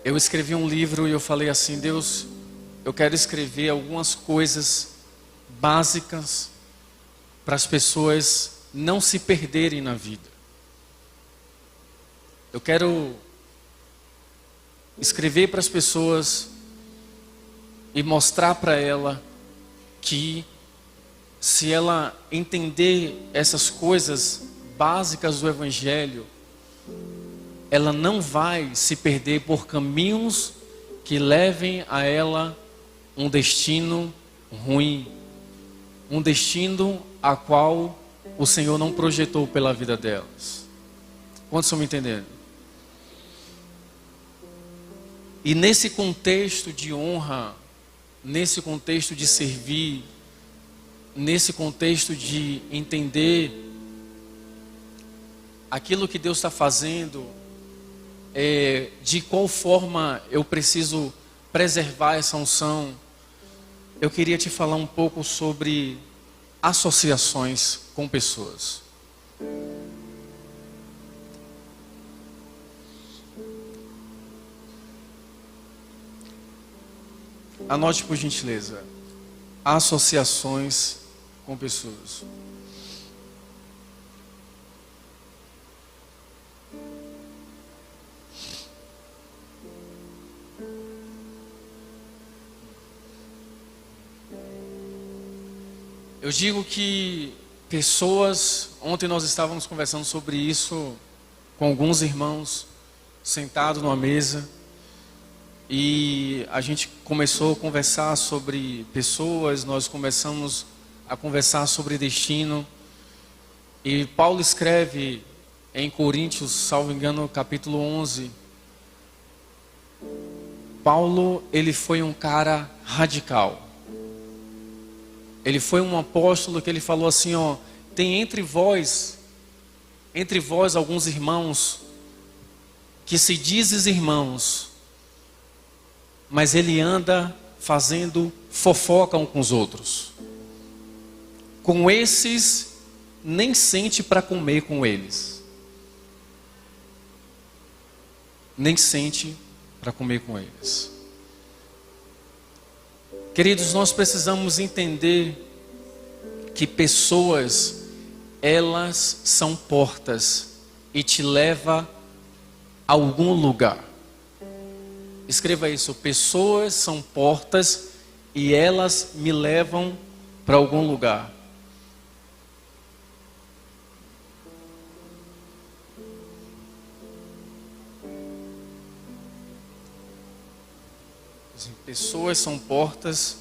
Eu escrevi um livro e eu falei assim: Deus, eu quero escrever algumas coisas básicas para as pessoas não se perderem na vida. Eu quero escrever para as pessoas e mostrar para ela que se ela entender essas coisas básicas do Evangelho, ela não vai se perder por caminhos que levem a ela um destino ruim, um destino a qual o Senhor não projetou pela vida delas. Quantos estão me entendendo? E nesse contexto de honra, nesse contexto de servir, nesse contexto de entender aquilo que Deus está fazendo, de qual forma eu preciso preservar essa unção, eu queria te falar um pouco sobre associações com pessoas. Anote por gentileza: associações com pessoas. Eu digo que pessoas, ontem nós estávamos conversando sobre isso com alguns irmãos, sentados numa mesa, e a gente começou a conversar sobre pessoas, nós começamos a conversar sobre destino, e Paulo escreve em Coríntios, salvo engano, capítulo 11, Paulo, ele foi um cara radical. Ele foi um apóstolo que ele falou assim, ó: tem entre vós alguns irmãos que se dizem irmãos, mas ele anda fazendo fofoca um com os outros. Com esses, nem sente para comer com eles. Nem sente para comer com eles. Queridos, nós precisamos entender que pessoas, elas são portas e te levam a algum lugar. Escreva isso: pessoas são portas e elas me levam para algum lugar. Pessoas são portas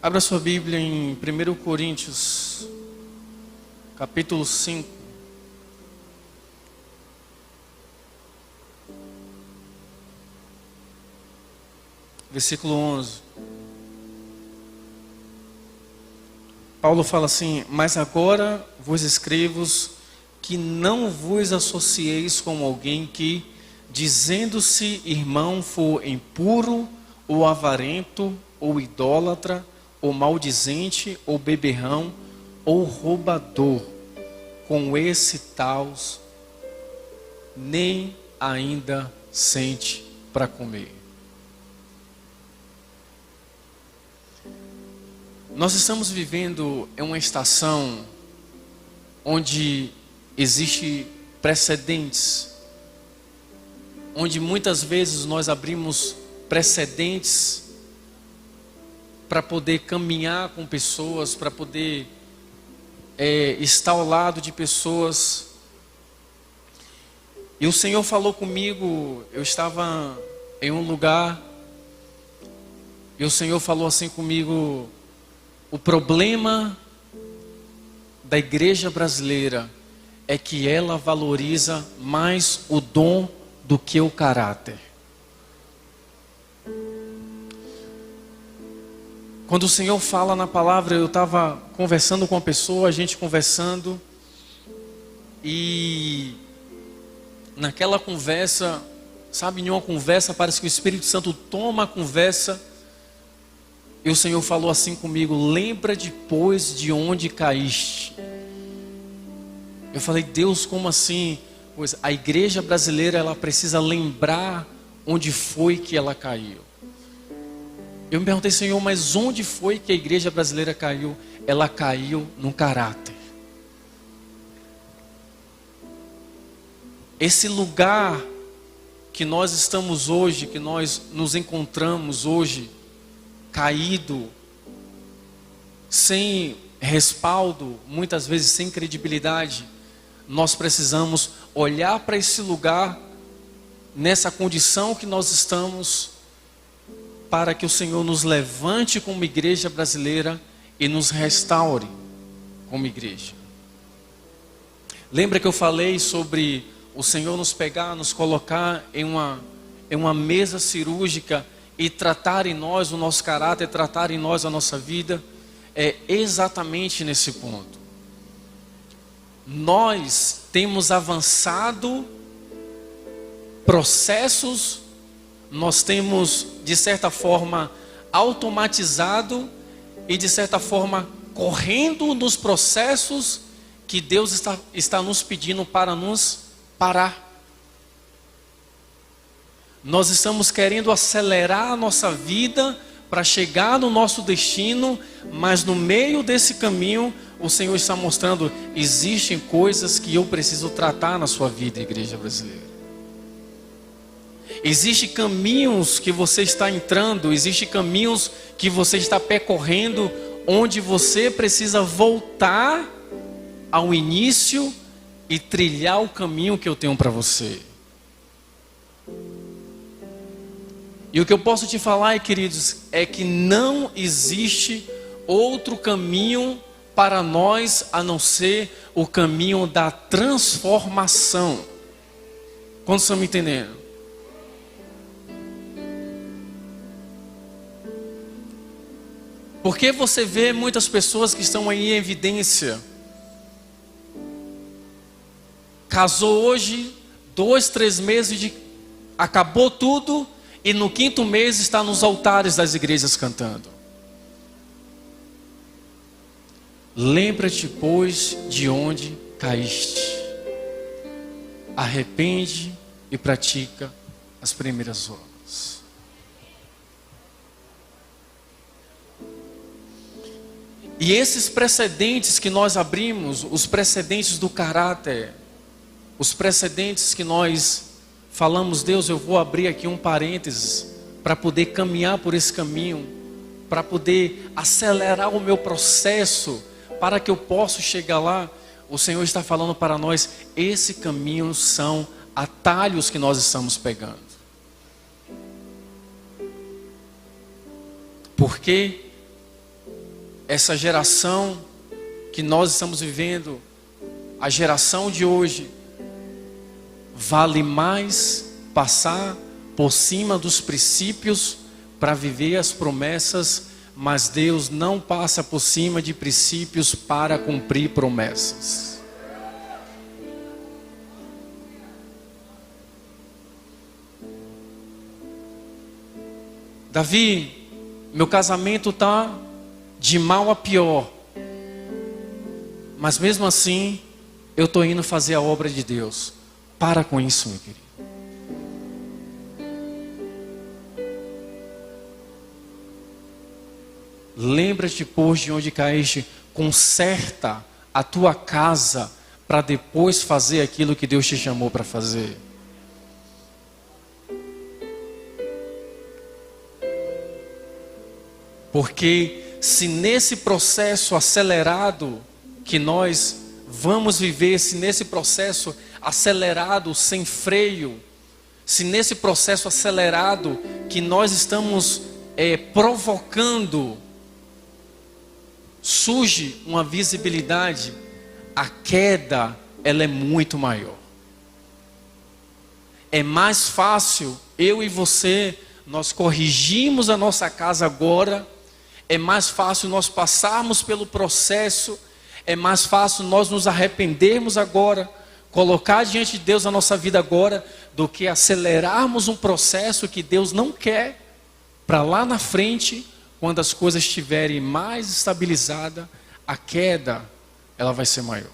Abra sua Bíblia em 1 Coríntios, capítulo 5. Versículo 11. Paulo fala assim: mas agora vos escrevo que não vos associeis com alguém que, dizendo-se irmão, for impuro, ou avarento, ou idólatra, ou maldizente, ou beberrão, ou roubador. Com esse tal nem ainda sente para comer. Nós estamos vivendo em uma estação onde existe precedentes, onde muitas vezes nós abrimos precedentes para poder caminhar com pessoas, para poder estar ao lado de pessoas. E o Senhor falou comigo, eu estava em um lugar, e o Senhor falou assim comigo: o problema da igreja brasileira é que ela valoriza mais o dom do que o caráter. Quando o Senhor fala na palavra, eu estava conversando com uma pessoa, a gente conversando, e naquela conversa, sabe, em uma conversa, parece que o Espírito Santo toma a conversa, e o Senhor falou assim comigo: lembra depois de onde caíste. Eu falei: Deus, como assim? Pois a igreja brasileira, ela precisa lembrar onde foi que ela caiu. Eu me perguntei: Senhor, mas onde foi que a igreja brasileira caiu? Ela caiu no caráter. Esse lugar que nós estamos hoje, que nós nos encontramos hoje, caído, sem respaldo, muitas vezes sem credibilidade, nós precisamos olhar para esse lugar, nessa condição que nós estamos, para que o Senhor nos levante como igreja brasileira e nos restaure como igreja. Lembra que eu falei sobre o Senhor nos pegar, nos colocar em uma mesa cirúrgica e tratar em nós o nosso caráter, tratar em nós a nossa vida? É exatamente nesse ponto. Nós temos avançado processos, nós temos, de certa forma, automatizado e, de certa forma, correndo nos processos que Deus está nos pedindo para nos parar. Nós estamos querendo acelerar a nossa vida para chegar no nosso destino, mas no meio desse caminho, o Senhor está mostrando: existem coisas que eu preciso tratar na sua vida, igreja brasileira. Existem caminhos que você está entrando, existem caminhos que você está percorrendo, onde você precisa voltar ao início e trilhar o caminho que eu tenho para você. E o que eu posso te falar, queridos, é que não existe outro caminho para nós a não ser o caminho da transformação. Quantos estão me entendendo? Porque você vê muitas pessoas que estão aí em evidência. Casou hoje, 2, 3 meses acabou tudo, e no 5º mês está nos altares das igrejas cantando. Lembra-te, pois, de onde caíste. Arrepende e pratica as primeiras obras. E esses precedentes que nós abrimos, os precedentes do caráter, os precedentes que nós falamos: Deus, eu vou abrir aqui um parênteses para poder caminhar por esse caminho, para poder acelerar o meu processo, para que eu possa chegar lá. O Senhor está falando para nós: esse caminho são atalhos que nós estamos pegando. Porque essa geração que nós estamos vivendo, a geração de hoje, vale mais passar por cima dos princípios para viver as promessas, mas Deus não passa por cima de princípios para cumprir promessas. Davi, meu casamento está de mal a pior, mas mesmo assim eu estou indo fazer a obra de Deus. Para com isso, meu querido. Lembra-te, pois, de onde caíste, conserta a tua casa, para depois fazer aquilo que Deus te chamou para fazer. Porque se nesse processo acelerado que nós vamos viver, se nesse processo acelerado, sem freio, se nesse processo acelerado que nós estamos provocando, surge uma visibilidade, a queda, ela é muito maior. É mais fácil eu e você, nós corrigimos a nossa casa agora, é mais fácil nós passarmos pelo processo, é mais fácil nós nos arrependermos agora, colocar diante de Deus a nossa vida agora do que acelerarmos um processo que Deus não quer para lá na frente, quando as coisas estiverem mais estabilizadas, a queda ela vai ser maior.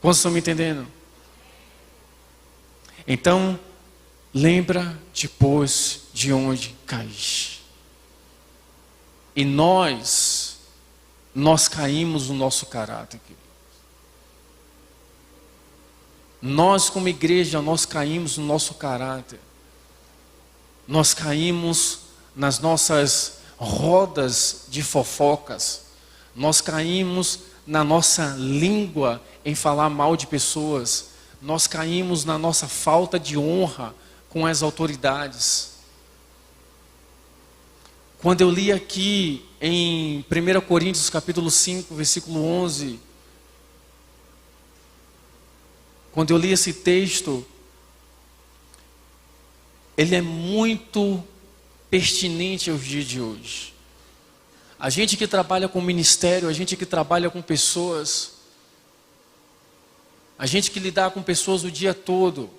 Quantos estão me entendendo? Então, lembra depois de onde caíste. E nós caímos no nosso caráter, querido. Nós como igreja, nós caímos no nosso caráter. Nós caímos nas nossas rodas de fofocas. Nós caímos na nossa língua em falar mal de pessoas. Nós caímos na nossa falta de honra com as autoridades. Quando eu li aqui em 1 Coríntios capítulo 5, versículo 11, quando eu li esse texto, ele é muito pertinente aos dias de hoje. A gente que trabalha com ministério, a gente que trabalha com pessoas, a gente que lidar com pessoas o dia todo,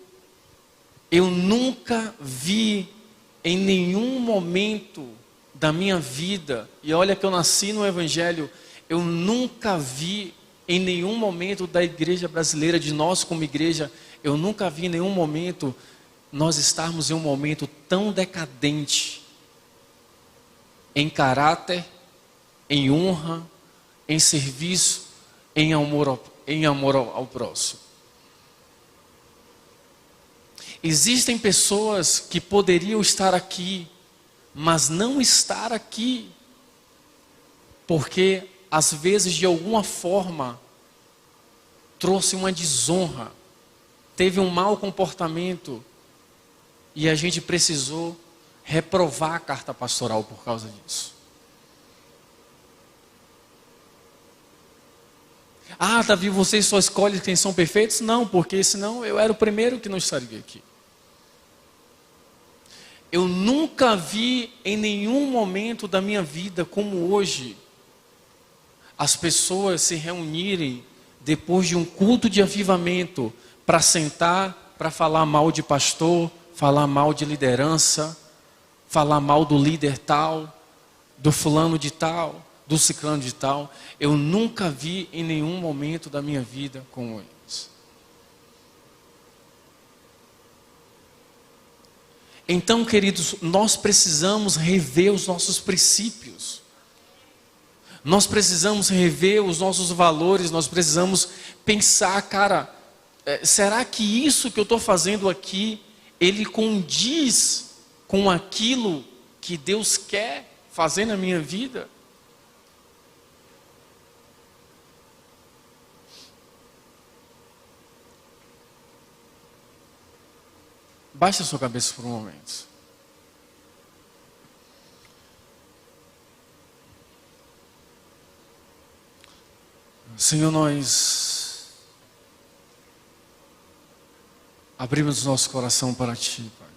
eu nunca vi em nenhum momento da minha vida, e olha que eu nasci no Evangelho, eu nunca vi em nenhum momento da igreja brasileira, de nós como igreja, eu nunca vi em nenhum momento nós estarmos em um momento tão decadente, em caráter, em honra, em serviço, em amor ao próximo. Existem pessoas que poderiam estar aqui, mas não estar aqui, porque às vezes de alguma forma trouxe uma desonra, teve um mau comportamento e a gente precisou reprovar a carta pastoral por causa disso. Ah, Davi, vocês só escolhem quem são perfeitos? Não, porque senão eu era o primeiro que não estaria aqui. Eu nunca vi em nenhum momento da minha vida como hoje as pessoas se reunirem depois de um culto de avivamento para sentar, para falar mal de pastor, falar mal de liderança, falar mal do líder tal, do fulano de tal, do ciclano de tal. Eu nunca vi em nenhum momento da minha vida como isso. Então, queridos, nós precisamos rever os nossos princípios. Nós precisamos rever os nossos valores, nós precisamos pensar, cara, será que isso que eu estou fazendo aqui, ele condiz com aquilo que Deus quer fazer na minha vida? Baixe a sua cabeça por um momento. Senhor, nós abrimos nosso coração para Ti, Pai.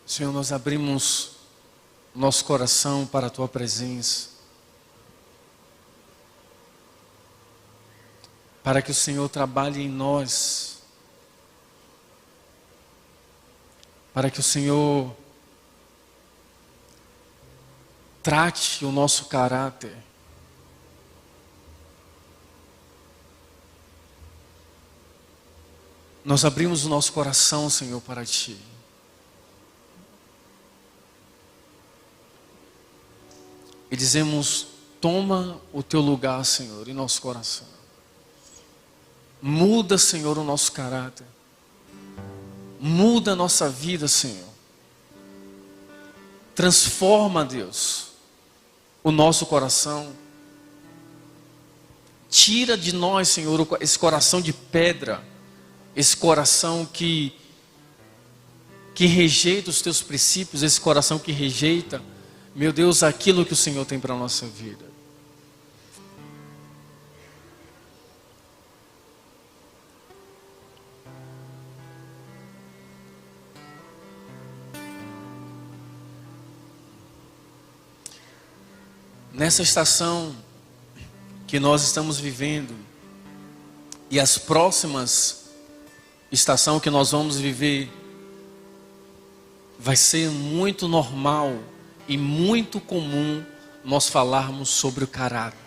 Senhor, nós abrimos nosso coração para a Tua presença, para que o Senhor trabalhe em nós, para que o Senhor trate o nosso caráter. Nós abrimos o nosso coração, Senhor, para Ti. E dizemos, toma o Teu lugar, Senhor, em nosso coração. Muda, Senhor, o nosso caráter. Muda a nossa vida, Senhor. Transforma, Deus, o nosso coração. Tira de nós, Senhor, esse coração de pedra, esse coração que rejeita os Teus princípios, esse coração que rejeita, meu Deus, aquilo que o Senhor tem para a nossa vida. Nessa estação que nós estamos vivendo, E as próximas estação que nós vamos viver vai ser muito normal e muito comum nós falarmos sobre o caráter.